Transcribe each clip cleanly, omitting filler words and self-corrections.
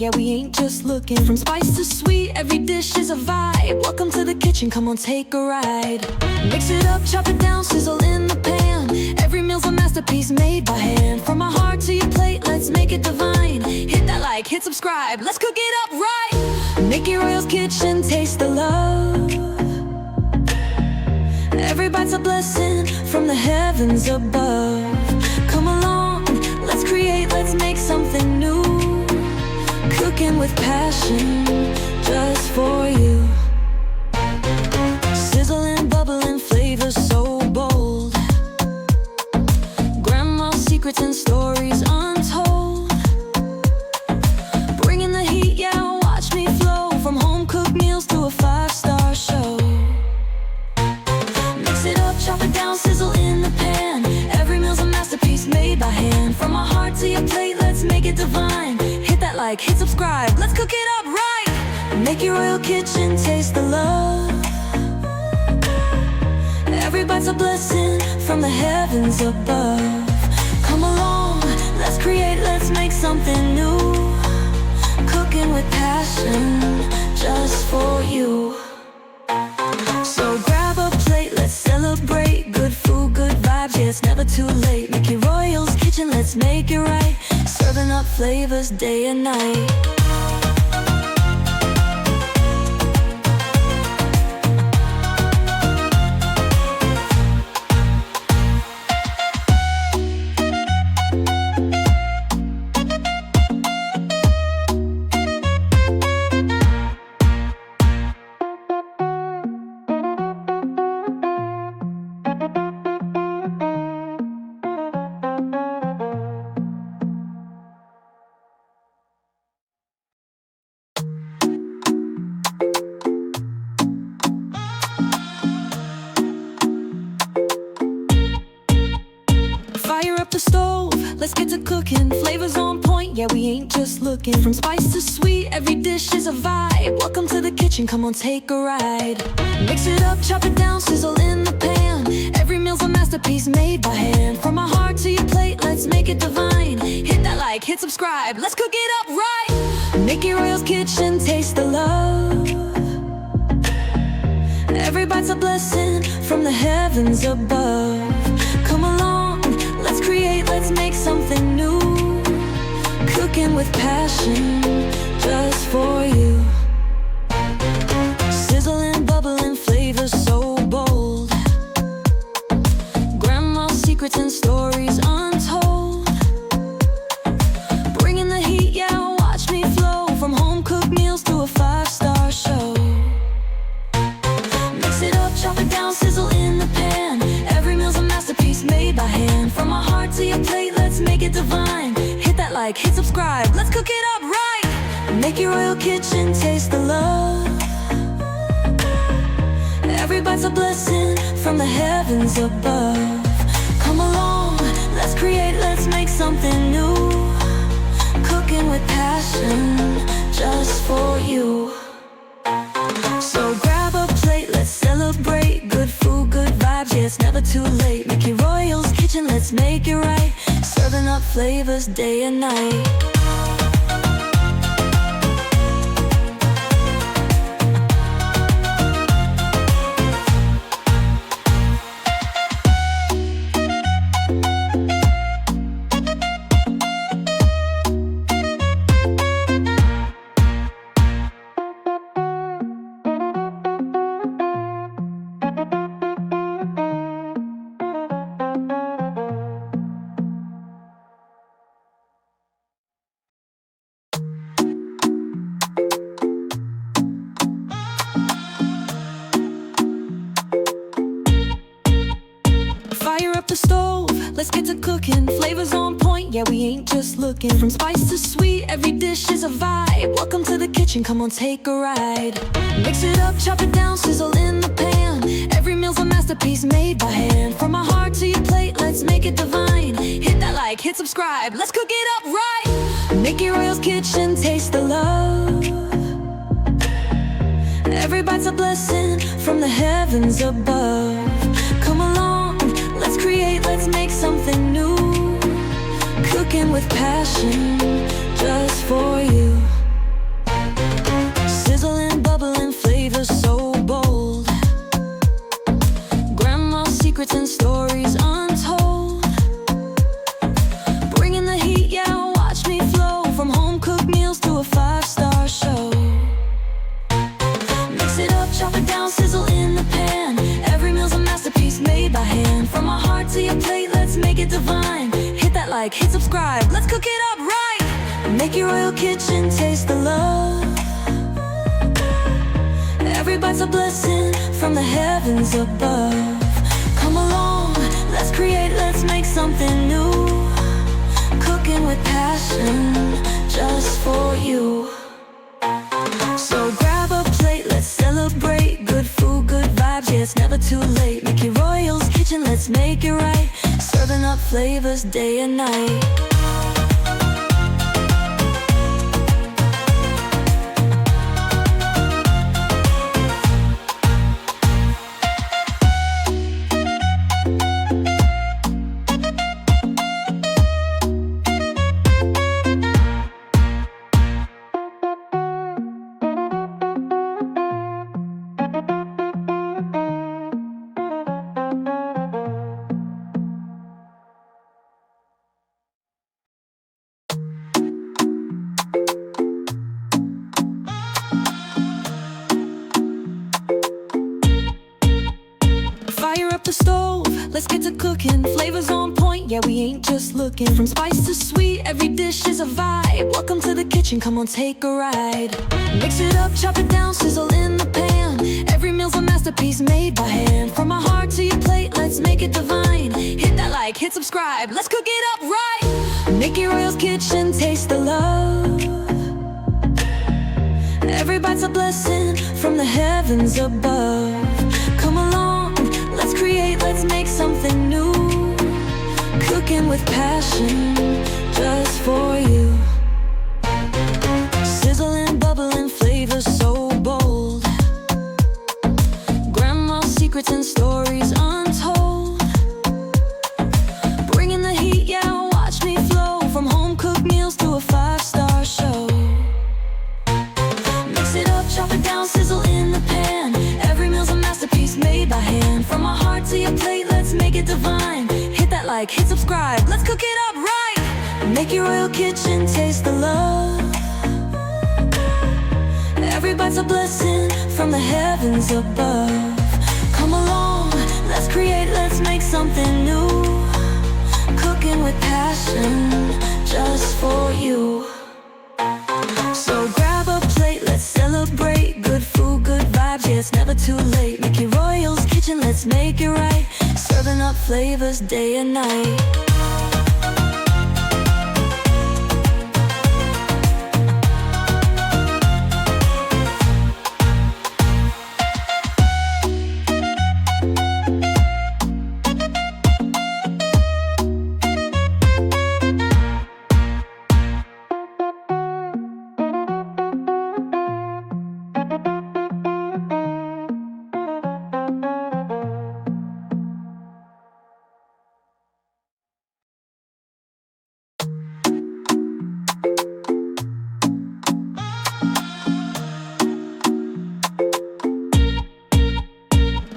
yeah, we ain't just looking. From spice to sweet, every dish is a vibe. Welcome to the kitchen, come on, take a ride. Mix it up, chop it down, sizzle in the pan. Every meal's a masterpiece made by hand. From my heart to your plate, let's make it divine. Hit that like, hit subscribe, let's cook it up right. Mickey Royal's Kitchen, taste the love. Every bite's a blessing from the heavens above. Come along, let's create, let's make something new. Cooking with passion, just for you. Sizzling, bubbling, flavors so bold. Grandma's secrets and stories untold. Bringing the heat, yeah, watch me flow. From home-cooked meals to a 5-star show. Mix it up, chop it down, sizzle in the pan. Every meal's a masterpiece made by hand. From my heart to your plate, let's make it divine. Hit that like, hit subscribe, let's cook it up right. Mickey Royal Kitchen, taste the love. Every bite's a blessing from the heavens above. Come along, let's create, let's make something new. Cooking with passion, just for you. So grab a plate, let's celebrate. Good food, good vibes, yeah, it's never too late. Mickey Royal's Kitchen, let's make it right. Serving up flavors day and night. Fire up the stove, let's get to cooking. Flavors on point, yeah, we ain't just looking. From spice to sweet, every dish is a vibe. Welcome to the kitchen, come on, take a ride. Mix it up, chop it down, sizzle in the pan. Every meal's a masterpiece made by hand. From my heart to your plate, let's make it divine. Hit that like, hit subscribe, let's cook it up right. Mickey Royal's Kitchen, taste the love. Every bite's a blessing from the heavens above. Come along, let's create, let's make something new. Cooking with passion, just for you. Sizzling, bubbling, flavors so bold. Grandma's secrets and stories untold. Bringing the heat, yeah, watch me flow. From home-cooked meals to a 5-star show. Mix it up, chop it down, sizzle in the pan. Every meal's a masterpiece made by hand. From my heart to your plate, let's make it divine. Hit that like, hit subscribe, let's cook it up right. Mickey Royal Kitchen, taste the love. Every bite's a blessing from the heavens above. Come along, let's create, let's make something new. Cooking with passion, just for you. So grab a plate, let's celebrate. Good food, good vibes, yeah, it's never too late. Mickey Royal's Kitchen, let's make it right. Serving up flavors day and night. Fire up the stove, let's get to cooking. Flavors on point, yeah, we ain't just looking. From spice to sweet, every dish is a vibe. Welcome to the kitchen, come on, take a ride. Mix it up, chop it down, sizzle in the pan. Every meal's a masterpiece made by hand. From my heart to your plate, let's make it divine. Hit that like, hit subscribe, let's cook it up right. Mickey Royal's Kitchen, taste the love. Every bite's a blessing from the heavens above. Come along, let's create, let's make something new. Cooking with passion, just for you. it down, sizzle in the pan. Every meal's a masterpiece made by hand. From our heart to your plate, let's make it divine. Hit that like, hit subscribe, let's cook it up right. Make your royal kitchen taste the love. Every bite's a blessing from the heavens above. Come along, let's create, let's make something new. Cooking with passion, just for you. So grab a plate, let's celebrate. Good food, good vibes, yeah, it's never too late. Mickey Royal's kitchen, let's make it right. Serving up flavors day and night. Fire up the stove, let's get to cooking. Flavors on point, yeah, we ain't just looking. From spice to sweet, every dish is a vibe. Welcome to the kitchen, come on, take a ride. Mix it up, chop it down, sizzle in the pan. Every meal's a masterpiece made by hand. From our heart to your plate, let's make it divine. Hit that like, hit subscribe, let's cook it up right. Mickey Royal's kitchen, taste the love. Every bite's a blessing from the heavens above. Come along, let's create, let's make something new. Cooking with passion, just for you. Sizzling, bubbling, flavors so bold. Grandma's secrets and stories untold. Bringing the heat, yeah, watch me flow. From home-cooked meals to a 5-star show. Mix it up, chop it down, sizzle in the pan. Every meal's a masterpiece made by hand. From our heart to your plate, let's make it divine. Hit that like, hit subscribe, let's cook it up right. Make your royal kitchen taste the love. Every bite's a blessing from the heavens above. Come along, let's create, let's make something new. Cooking with passion, just for you. So grab a plate, let's celebrate. Good food, good vibes, yeah, it's never too late. Mickey Royal's kitchen, let's make it right. Serving up flavors day and night.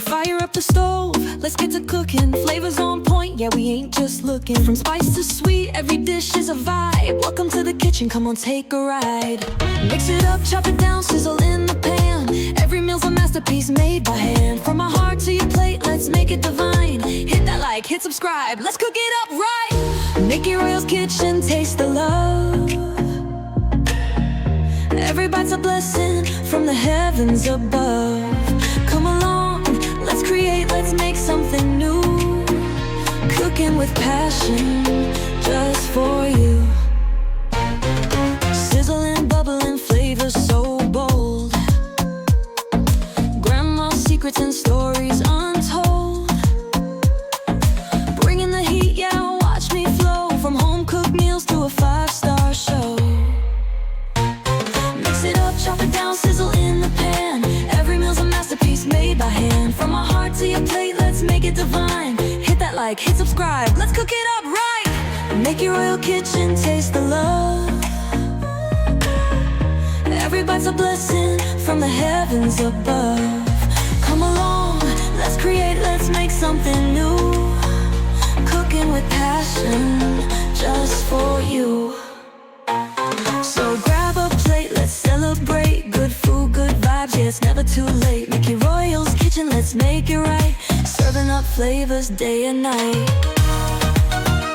Fire up the stove, let's get to cooking. Flavors on point, yeah, we ain't just looking. From spice to sweet, every dish is a vibe. Welcome to the kitchen, come on, take a ride. Mix it up, chop it down, sizzle in the pan. Every meal's a masterpiece made by hand. From our heart to your plate, let's make it divine. Hit that like, hit subscribe, let's cook it up right. Mickey Royal's kitchen, taste the love. Every bite's a blessing from the heavens above. Come along, let's create, let's make something new. Cooking with passion, just for you. Sizzling, bubbling, flavors so bold. Grandma's secrets and stories untold. Bringing the heat, yeah, watch me flow. From home-cooked meals to a 5-star show. Mix it up, chop it down, sizzle in the pan. Every meal's a masterpiece made by hand. From our heart to your plate, let's make it divine. Hit that like, hit subscribe, let's cook it up right. Make your royal kitchen taste the love. Every bite's a blessing from the heavens above. Come along, let's create, let's make something new. Cooking with passion, just for you. So grab a plate, let's celebrate. Good food, good vibes, yeah, it's never too late. Mickey Royal let's make it right. Serving up flavors day and night.